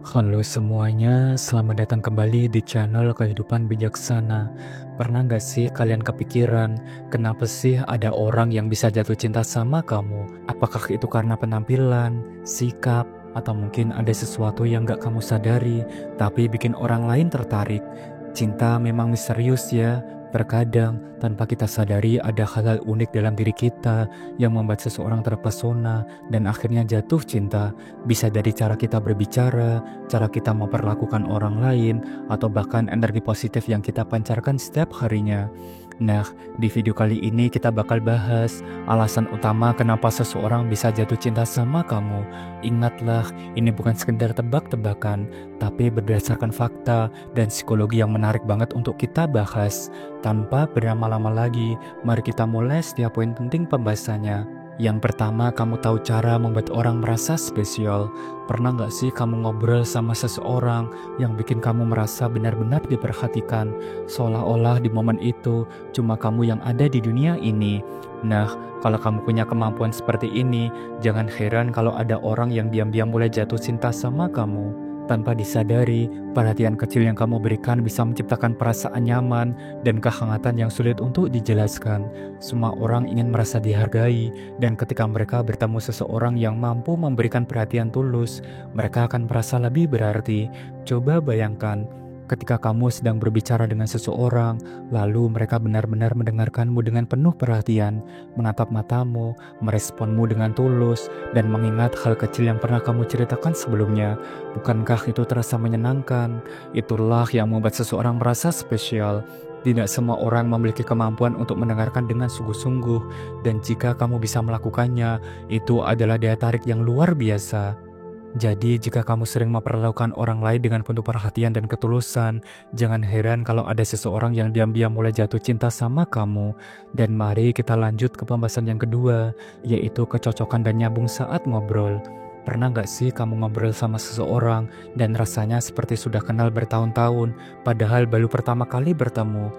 Halo semuanya, selamat datang kembali di channel Kehidupan Bijaksana. Pernah nggak sih kalian kepikiran, kenapa sih ada orang yang bisa jatuh cinta sama kamu? Apakah itu karena penampilan, sikap, atau mungkin ada sesuatu yang nggak kamu sadari, tapi bikin orang lain tertarik? Cinta memang misterius ya. Terkadang, tanpa kita sadari ada hal-hal unik dalam diri kita yang membuat seseorang terpesona dan akhirnya jatuh cinta. Bisa dari cara kita berbicara, cara kita memperlakukan orang lain, atau bahkan energi positif yang kita pancarkan setiap harinya. Nah, di video kali ini kita bakal bahas alasan utama kenapa seseorang bisa jatuh cinta sama kamu. Ingatlah, ini bukan sekedar tebak-tebakan, tapi berdasarkan fakta dan psikologi yang menarik banget untuk kita bahas. Tanpa berlama-lama lagi, mari kita mulai setiap poin penting pembahasannya. Yang pertama, kamu tahu cara membuat orang merasa spesial. Pernah nggak sih kamu ngobrol sama seseorang yang bikin kamu merasa benar-benar diperhatikan, seolah-olah di momen itu cuma kamu yang ada di dunia ini? Nah, kalau kamu punya kemampuan seperti ini, jangan heran kalau ada orang yang diam-diam mulai jatuh cinta sama kamu. Tanpa disadari, perhatian kecil yang kamu berikan bisa menciptakan perasaan nyaman dan kehangatan yang sulit untuk dijelaskan. Semua orang ingin merasa dihargai, dan ketika mereka bertemu seseorang yang mampu memberikan perhatian tulus, mereka akan merasa lebih berarti. Coba bayangkan, ketika kamu sedang berbicara dengan seseorang, lalu mereka benar-benar mendengarkanmu dengan penuh perhatian, menatap matamu, meresponmu dengan tulus, dan mengingat hal kecil yang pernah kamu ceritakan sebelumnya. Bukankah itu terasa menyenangkan? Itulah yang membuat seseorang merasa spesial. Tidak semua orang memiliki kemampuan untuk mendengarkan dengan sungguh-sungguh, dan jika kamu bisa melakukannya, itu adalah daya tarik yang luar biasa. Jadi, jika kamu sering memperlakukan orang lain dengan penuh perhatian dan ketulusan, jangan heran kalau ada seseorang yang diam-diam mulai jatuh cinta sama kamu. Dan mari kita lanjut ke pembahasan yang kedua, yaitu kecocokan dan nyambung saat ngobrol. Pernah nggak sih kamu ngobrol sama seseorang dan rasanya seperti sudah kenal bertahun-tahun, padahal baru pertama kali bertemu?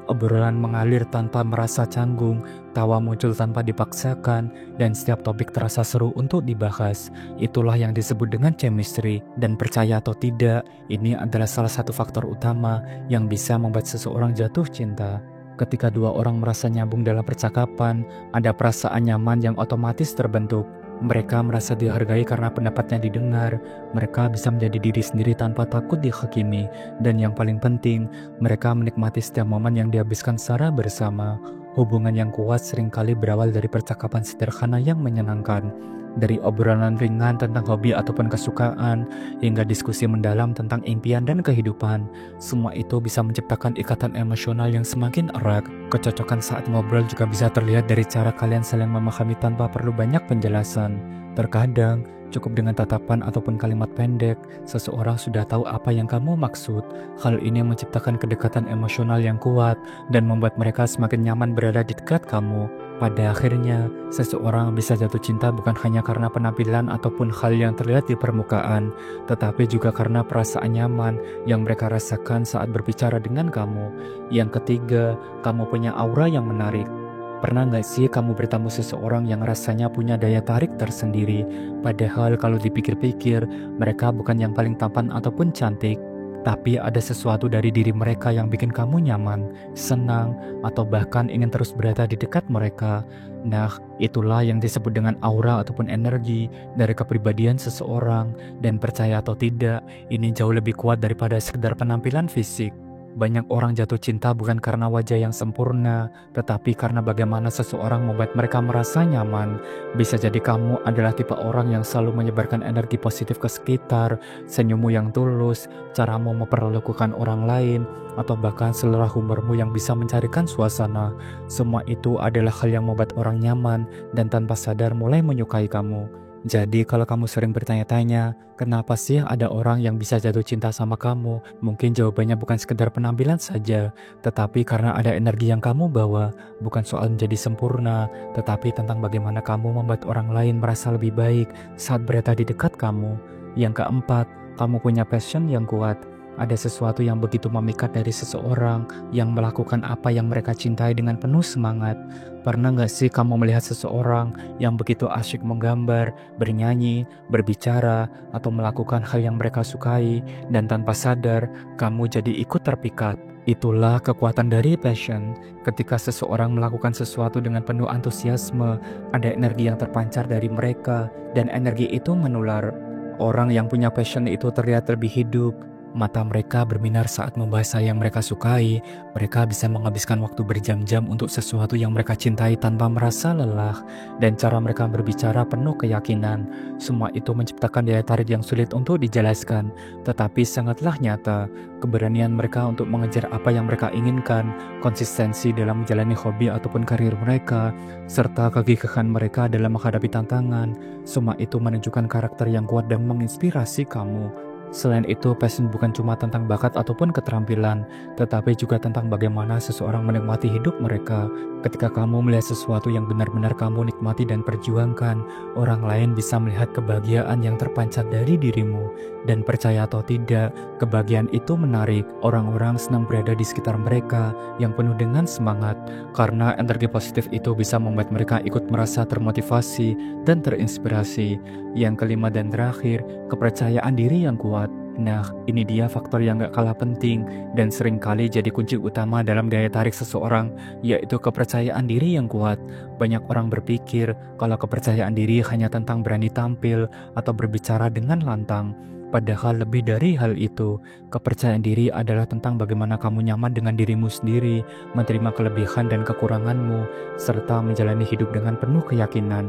Obrolan mengalir tanpa merasa canggung, tawa muncul tanpa dipaksakan, dan setiap topik terasa seru untuk dibahas. Itulah yang disebut dengan chemistry, dan percaya atau tidak, ini adalah salah satu faktor utama yang bisa membuat seseorang jatuh cinta. Ketika dua orang merasa nyambung dalam percakapan, ada perasaan nyaman yang otomatis terbentuk. Mereka merasa dihargai karena pendapatnya didengar. Mereka bisa menjadi diri sendiri tanpa takut dihakimi. Dan yang paling penting, mereka menikmati setiap momen yang dihabiskan secara bersama. Hubungan yang kuat seringkali berawal dari percakapan sederhana yang menyenangkan. Dari obrolan ringan tentang hobi ataupun kesukaan, hingga diskusi mendalam tentang impian dan kehidupan. Semua itu bisa menciptakan ikatan emosional yang semakin erat. Kecocokan saat ngobrol juga bisa terlihat dari cara kalian saling memahami tanpa perlu banyak penjelasan. Terkadang, cukup dengan tatapan ataupun kalimat pendek, seseorang sudah tahu apa yang kamu maksud. Hal ini menciptakan kedekatan emosional yang kuat dan membuat mereka semakin nyaman berada di dekat kamu. Pada akhirnya, seseorang bisa jatuh cinta bukan hanya karena penampilan ataupun hal yang terlihat di permukaan, tetapi juga karena perasaan nyaman yang mereka rasakan saat berbicara dengan kamu. Yang ketiga, kamu punya aura yang menarik. Pernah nggak sih kamu bertemu seseorang yang rasanya punya daya tarik tersendiri, padahal kalau dipikir-pikir, mereka bukan yang paling tampan ataupun cantik, tapi ada sesuatu dari diri mereka yang bikin kamu nyaman, senang, atau bahkan ingin terus berada di dekat mereka. Nah, itulah yang disebut dengan aura ataupun energi dari kepribadian seseorang, dan percaya atau tidak, ini jauh lebih kuat daripada sekedar penampilan fisik. Banyak orang jatuh cinta bukan karena wajah yang sempurna, tetapi karena bagaimana seseorang membuat mereka merasa nyaman. Bisa jadi kamu adalah tipe orang yang selalu menyebarkan energi positif ke sekitar, senyummu yang tulus, caramu memperlakukan orang lain, atau bahkan selera humormu yang bisa mencarikan suasana. Semua itu adalah hal yang membuat orang nyaman dan tanpa sadar mulai menyukai kamu. Jadi kalau kamu sering bertanya-tanya, kenapa sih ada orang yang bisa jatuh cinta sama kamu? Mungkin jawabannya bukan sekedar penampilan saja, tetapi karena ada energi yang kamu bawa. Bukan soal menjadi sempurna, tetapi tentang bagaimana kamu membuat orang lain merasa lebih baik saat berada di dekat kamu. Yang keempat, kamu punya passion yang kuat. ada sesuatu yang begitu memikat dari seseorang yang melakukan apa yang mereka cintai dengan penuh semangat. Pernah nggak sih kamu melihat seseorang yang begitu asyik menggambar, bernyanyi, berbicara, atau melakukan hal yang mereka sukai, dan tanpa sadar, kamu jadi ikut terpikat? Itulah kekuatan dari passion. Ketika seseorang melakukan sesuatu dengan penuh antusiasme, ada energi yang terpancar dari mereka, dan energi itu menular. Orang yang punya passion itu terlihat lebih hidup. Mata mereka berbinar saat membahas hal yang mereka sukai. Mereka bisa menghabiskan waktu berjam-jam untuk sesuatu yang mereka cintai tanpa merasa lelah. Dan cara mereka berbicara penuh keyakinan. Semua itu menciptakan daya tarik yang sulit untuk dijelaskan, tetapi sangatlah nyata. Keberanian mereka untuk mengejar apa yang mereka inginkan, konsistensi dalam menjalani hobi ataupun karir mereka, serta kegigihan mereka dalam menghadapi tantangan. Semua itu menunjukkan karakter yang kuat dan menginspirasi kamu. Selain itu, passion bukan cuma tentang bakat ataupun keterampilan, tetapi juga tentang bagaimana seseorang menikmati hidup mereka. Ketika kamu melihat sesuatu yang benar-benar kamu nikmati dan perjuangkan, orang lain bisa melihat kebahagiaan yang terpancar dari dirimu. Dan percaya atau tidak, kebahagiaan itu menarik. Orang-orang senang berada di sekitar mereka yang penuh dengan semangat, karena energi positif itu bisa membuat mereka ikut merasa termotivasi dan terinspirasi. Yang kelima dan terakhir, kepercayaan diri yang kuat. Nah, ini dia faktor yang gak kalah penting dan seringkali jadi kunci utama dalam daya tarik seseorang, yaitu kepercayaan diri yang kuat. Banyak orang berpikir kalau kepercayaan diri hanya tentang berani tampil atau berbicara dengan lantang. Padahal lebih dari hal itu, kepercayaan diri adalah tentang bagaimana kamu nyaman dengan dirimu sendiri, menerima kelebihan dan kekuranganmu, serta menjalani hidup dengan penuh keyakinan.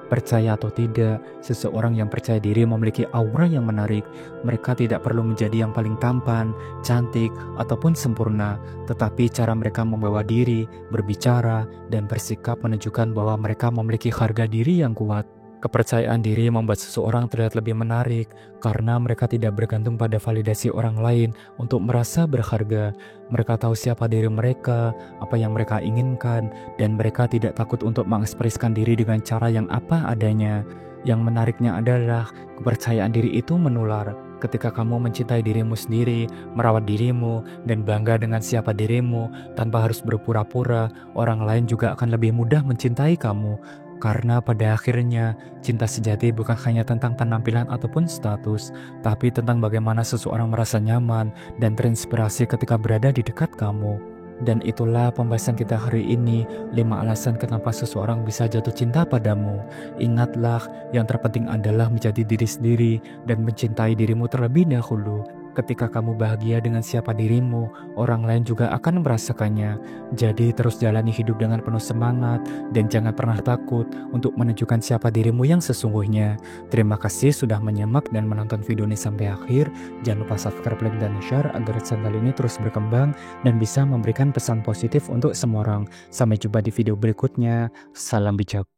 Percaya atau tidak, seseorang yang percaya diri memiliki aura yang menarik. Mereka tidak perlu menjadi yang paling tampan, cantik, ataupun sempurna, tetapi cara mereka membawa diri, berbicara, dan bersikap menunjukkan bahwa mereka memiliki harga diri yang kuat. Kepercayaan diri membuat seseorang terlihat lebih menarik karena mereka tidak bergantung pada validasi orang lain untuk merasa berharga. Mereka tahu siapa diri mereka, apa yang mereka inginkan, dan mereka tidak takut untuk mengekspresikan diri dengan cara yang apa adanya. Yang menariknya adalah kepercayaan diri itu menular. Ketika kamu mencintai dirimu sendiri, merawat dirimu, dan bangga dengan siapa dirimu tanpa harus berpura-pura, orang lain juga akan lebih mudah mencintai kamu. Karena pada akhirnya, cinta sejati bukan hanya tentang penampilan ataupun status, tapi tentang bagaimana seseorang merasa nyaman dan terinspirasi ketika berada di dekat kamu. Dan itulah pembahasan kita hari ini, 5 alasan kenapa seseorang bisa jatuh cinta padamu. Ingatlah, yang terpenting adalah menjadi diri sendiri dan mencintai dirimu terlebih dahulu. Ketika kamu bahagia dengan siapa dirimu, orang lain juga akan merasakannya. Jadi terus jalani hidup dengan penuh semangat dan jangan pernah takut untuk menunjukkan siapa dirimu yang sesungguhnya. Terima kasih sudah menyimak dan menonton video ini sampai akhir. Jangan lupa subscribe, like, dan share agar channel ini terus berkembang dan bisa memberikan pesan positif untuk semua orang. Sampai jumpa di video berikutnya. Salam bijak.